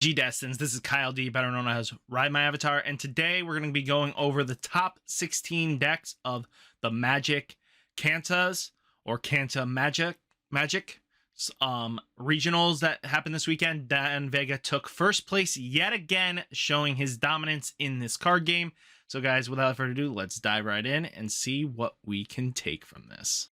Destins. This is Kyle D, better known as Ridemyavatar, and today we're going to be going over the top 16 decks of the Magic Cantas or Canta Magic regionals that happened this weekend. Dan Vega took first place yet again, showing his dominance in this card game. So guys, without further ado, let's dive right in and see what we can take from this.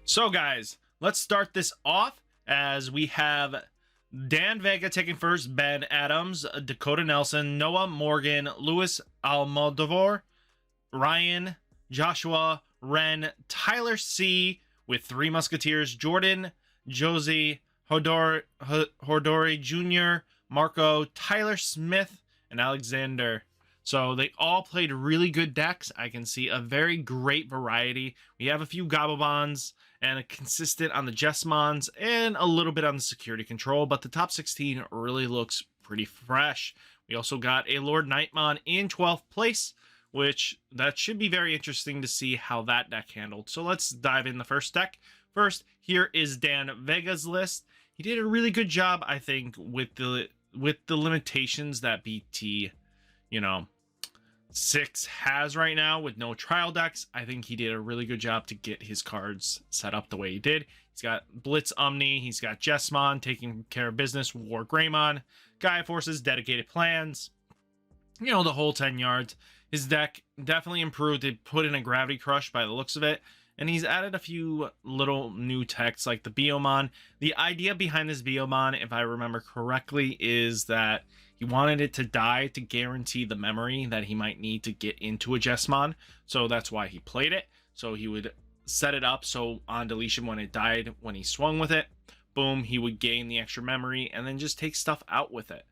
So guys, let's start this off as we have Dan Vega taking first, Ben Adams, Dakota Nelson, Noah Morgan, Luis Almodovar, Ryan, Joshua, Ren, Tyler C. with Three Musketeers, Jordan, Josie, Hodori Jr., Marco, Tyler Smith, and Alexander. So they all played really good decks. I can see a very great variety. We have a few Gobblebons and a consistent on the Jesmons and a little bit on the security control, but the top 16 really looks pretty fresh. We also got a Lord Nightmon in 12th place, which that should be very interesting to see how that deck handled. So let's dive in the first deck. First, here is Dan Vega's list. He did a really good job, I think, with the limitations that Bt, 6 has right now with no trial decks. I think he did a really good job to get his cards set up the way he did. He's got Blitz Omni, he's got Jesmon taking care of business, War Greymon, Gaia Forces, Dedicated Plans, the whole 10 yards. His deck definitely improved. It put in a Gravity Crush by the looks of it, and he's added a few little new techs like the Biomon. The idea behind this Biomon, if I remember correctly, is that he wanted it to die to guarantee the memory that he might need to get into a Jesmon. So that's why he played it. So he would set it up so on deletion when it died, when he swung with it, boom, he would gain the extra memory and then just take stuff out with it.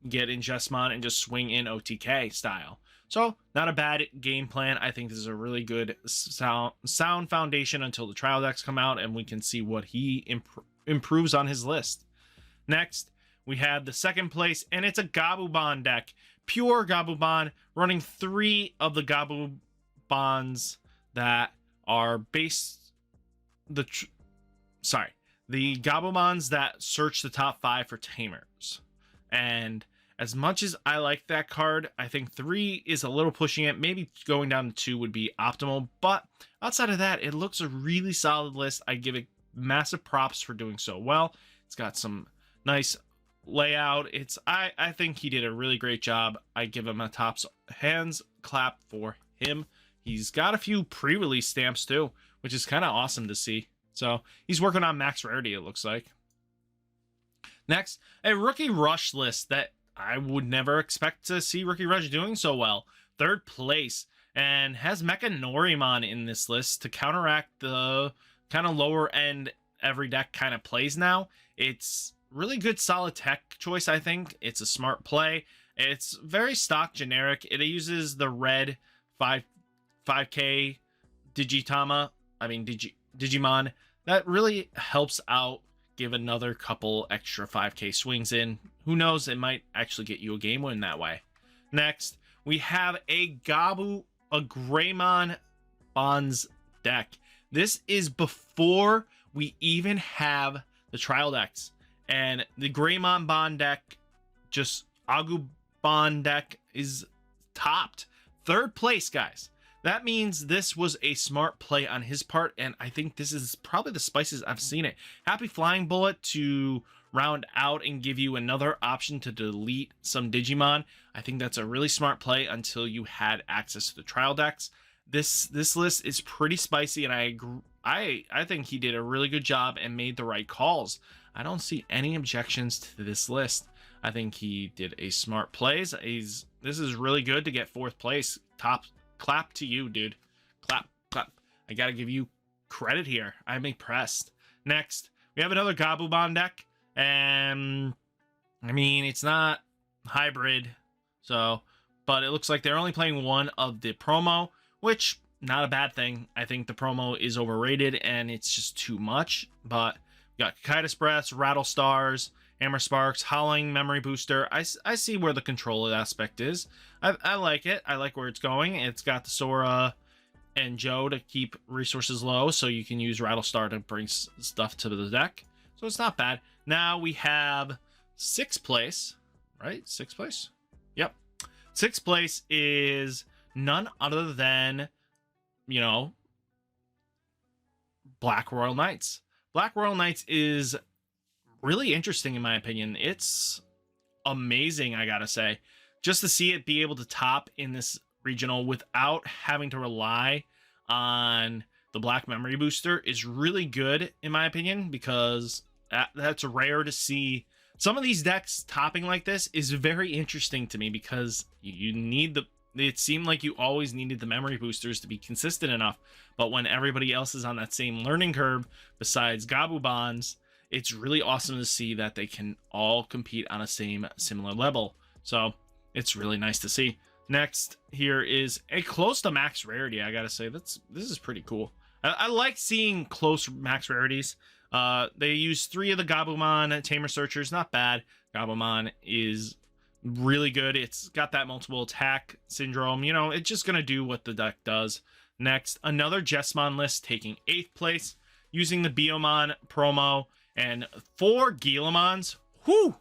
Get in Jesmon and just swing in OTK style. So not a bad game plan. I think this is a really good sound foundation until the trial decks come out and we can see what he improves on his list. Next, we have the second place, and it's a Gabubon deck. Pure Gabubon, running 3 of the Gabubons that are based... The Gabubons that search the top 5 for Tamers. And as much as I like that card, I think 3 is a little pushing it. Maybe going down to 2 would be optimal. But outside of that, it looks a really solid list. I give it massive props for doing so well. It's got some nice layout. I think he did a really great job. I give him a tops hands clap for him. He's got a few pre-release stamps too, which is kind of awesome to see. So he's working on max rarity, it looks like. Next, a Rookie Rush list that I would never expect to see Rookie Rush doing so well. 3rd place, and has Mecha Norimon in this list to counteract the kind of lower end every deck kind of plays now. It's really good solid tech choice, I think. It's a smart play. It's very stock generic. It uses the red 5k Digimon. That really helps out. Give another couple extra 5k swings in. Who knows, it might actually get you a game win that way. Next, we have a Greymon Bonds deck. This is before we even have the trial decks. And the Greymon Bond deck, just Agubon deck, is topped. 3rd place, guys. That means this was a smart play on his part, and I think this is probably the spiciest I've seen it. Happy Flying Bullet to round out and give you another option to delete some Digimon. I think that's a really smart play until you had access to the trial decks. This list is pretty spicy, and I think he did a really good job and made the right calls. I don't see any objections to this list. I think he did a smart plays. This is really good to get 4th place. Top clap to you, dude. Clap. I gotta give you credit here. I'm impressed. Next, we have another Gabubon deck, and I mean, it's not hybrid, but it looks like they're only playing 1 of the promo, which not a bad thing. I think the promo is overrated and it's just too much, but we got Kaitis Breaths, Rattle Stars, Hammer Sparks, Howling, Memory Booster. I see where the control aspect is. I like it. I like where it's going. It's got the Sora and Joe to keep resources low, so you can use Rattlestar to bring stuff to the deck. So it's not bad. Now we have 6th place, right? 6th place? Yep. 6th place is none other than, you know, Black Royal Knights. Black Royal Knights is really interesting in my opinion. It's amazing, I gotta say. Just to see it be able to top in this regional without having to rely on the Black Memory Booster is really good in my opinion, because that's rare to see. Some of these decks topping like this is very interesting to me, because you need the, it seemed like you always needed the memory boosters to be consistent enough, but when everybody else is on that same learning curve besides Gabubons, it's really awesome to see that they can all compete on a similar level. So it's really nice to see. Next here is a close to max rarity. I gotta say, this is pretty cool. I like seeing close max rarities. They use 3 of the Gabumon Tamer Searchers, not bad. Gabumon is really good. It's got that multiple attack syndrome. You know, it's just gonna do what the deck does. Next, another Jessamon list taking 8th place, using the Biomon promo and 4 Gilamons. Whew!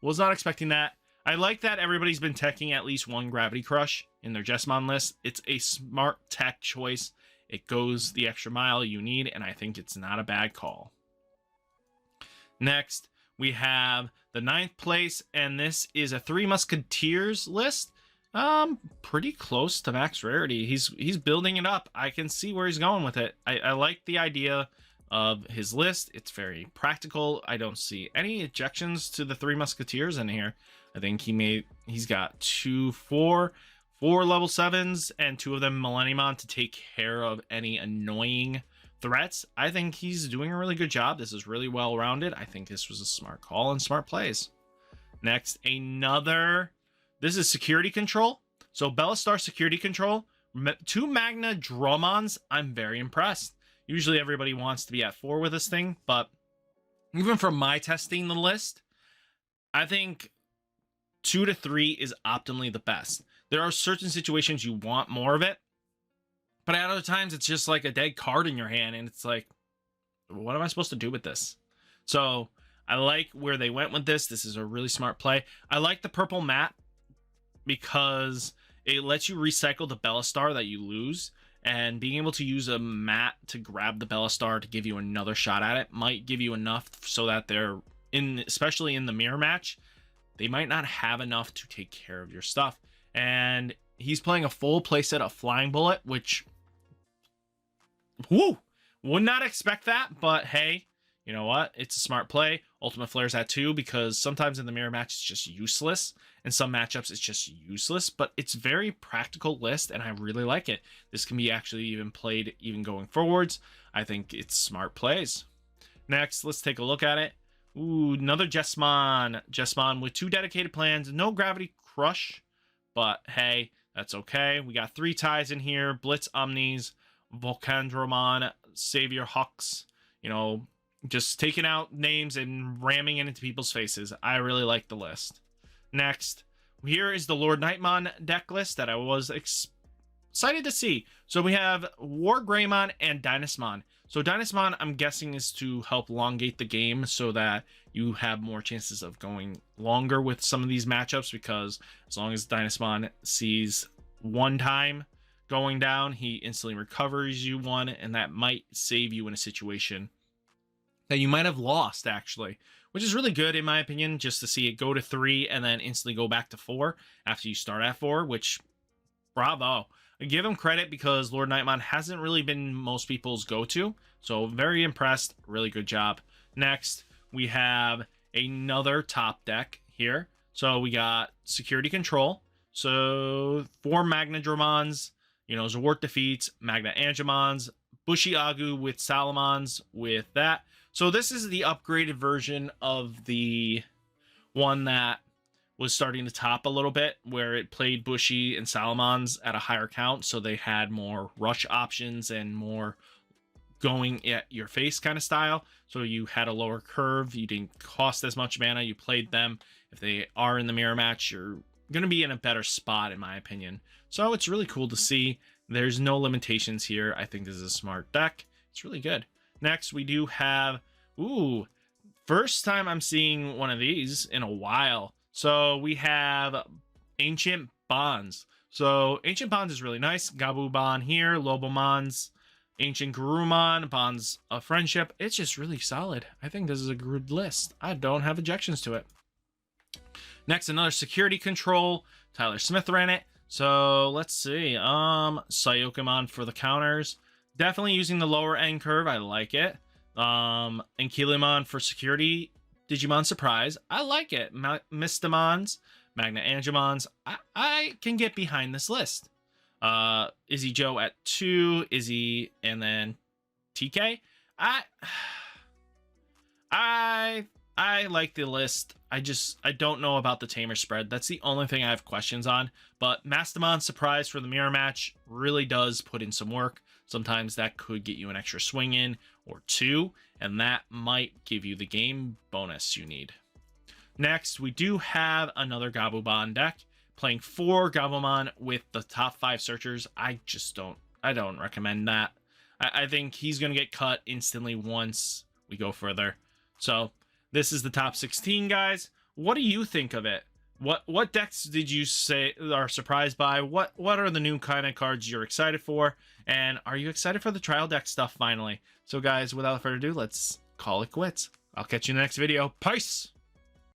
Was not expecting that. I like that everybody's been teching at least 1 Gravity Crush in their Jessamon list. It's a smart tech choice. It goes the extra mile you need, and I think it's not a bad call. Next, we have the 9th place, and this is a 3 Musketeers list. Pretty close to max rarity. He's building it up. I can see where he's going with it. I like the idea of his list. It's very practical. I don't see any ejections to the 3 Musketeers in here. I think he's got 4 level 7s and 2 of them Millenniumon to take care of any annoying threats. I think he's doing a really good job. This is really well rounded. I think this was a smart call and smart plays. Next, this is security control. So Bellastar security control, 2 Magna Dromons. I'm very impressed. Usually everybody wants to be at 4 with this thing, but even from my testing the list, I think 2 to 3 is optimally the best. There are certain situations you want more of it, but at other times it's just like a dead card in your hand, and it's like, what am I supposed to do with this? So I like where they went with this. This is a really smart play. I like the purple mat because it lets you recycle the Bellastar that you lose, and being able to use a mat to grab the Bellastar to give you another shot at it might give you enough so that they're especially in the mirror match, they might not have enough to take care of your stuff. And he's playing a full playset of Flying Bullet, which, whoo, would not expect that, but hey, you know what? It's a smart play. Ultimate Flare's at 2 because sometimes in the mirror match it's just useless. In some matchups it's just useless, but it's very practical list and I really like it. This can be actually even played even going forwards. I think it's smart plays. Next, let's take a look at it. Ooh, another Jessamon. Jessamon with 2 dedicated plans. No Gravity Crush, but hey, that's okay. We got 3 ties in here. Blitz Omnis, Volcandromon, Savior Hux. You know, just taking out names and ramming it into people's faces. I really like the list. Next, here is the Lord Nightmon deck list that I was excited to see. So we have War Greymon and Dynasmon. So Dynasmon, I'm guessing, is to help elongate the game so that you have more chances of going longer with some of these matchups, because as long as Dynasmon sees 1 time going down, he instantly recovers you 1, and that might save you in a situation that you might have lost, actually, which is really good in my opinion, just to see it go to 3 and then instantly go back to 4 after you start at 4, which, bravo. I give him credit because Lord Nightmon hasn't really been most people's go-to, so very impressed. Really good job. Next, we have another top deck here. So we got Security Control. So 4 Magna Dramons, you know, Zawart Defeats, Magna Angemons, Bushy Agu with Salamons with that. So this is the upgraded version of the one that was starting to top a little bit, where it played Bushy and Salamons at a higher count, so they had more rush options and more going at your face kind of style. So you had a lower curve, you didn't cost as much mana, you played them. If they are in the mirror match, you're going to be in a better spot, in my opinion. So it's really cool to see. There's no limitations here. I think this is a smart deck. It's really good. Next, we do have, First time I'm seeing one of these in a while. So we have Ancient Bonds. So Ancient Bonds is really nice. Gabumon here, Lobomons, Ancient Garurumon, Bonds of Friendship. It's just really solid. I think this is a good list. I don't have objections to it. Next, another security control. Tyler Smith ran it. So let's see. Sayokamon for the counters. Definitely using the lower end curve. I like it. And Kilimon for security. Digimon Surprise. I like it. Mistamons, Magna Angemons. I can get behind this list. Izzy Joe at 2. Izzy and then TK. I like the list. I don't know about the Tamer spread. That's the only thing I have questions on. But Mastamon Surprise for the mirror match really does put in some work. Sometimes that could get you an extra swing in or 2, and that might give you the game bonus you need. Next, we do have another Gabumon deck. Playing 4 Gabumon with the top 5 searchers. I don't recommend that. I think he's going to get cut instantly once we go further. So this is the top 16, guys. What do you think of it? What decks did you say are surprised by? What are the new kind of cards you're excited for? And are you excited for the trial deck stuff finally? So guys, without further ado, let's call it quits. I'll catch you in the next video. Peace!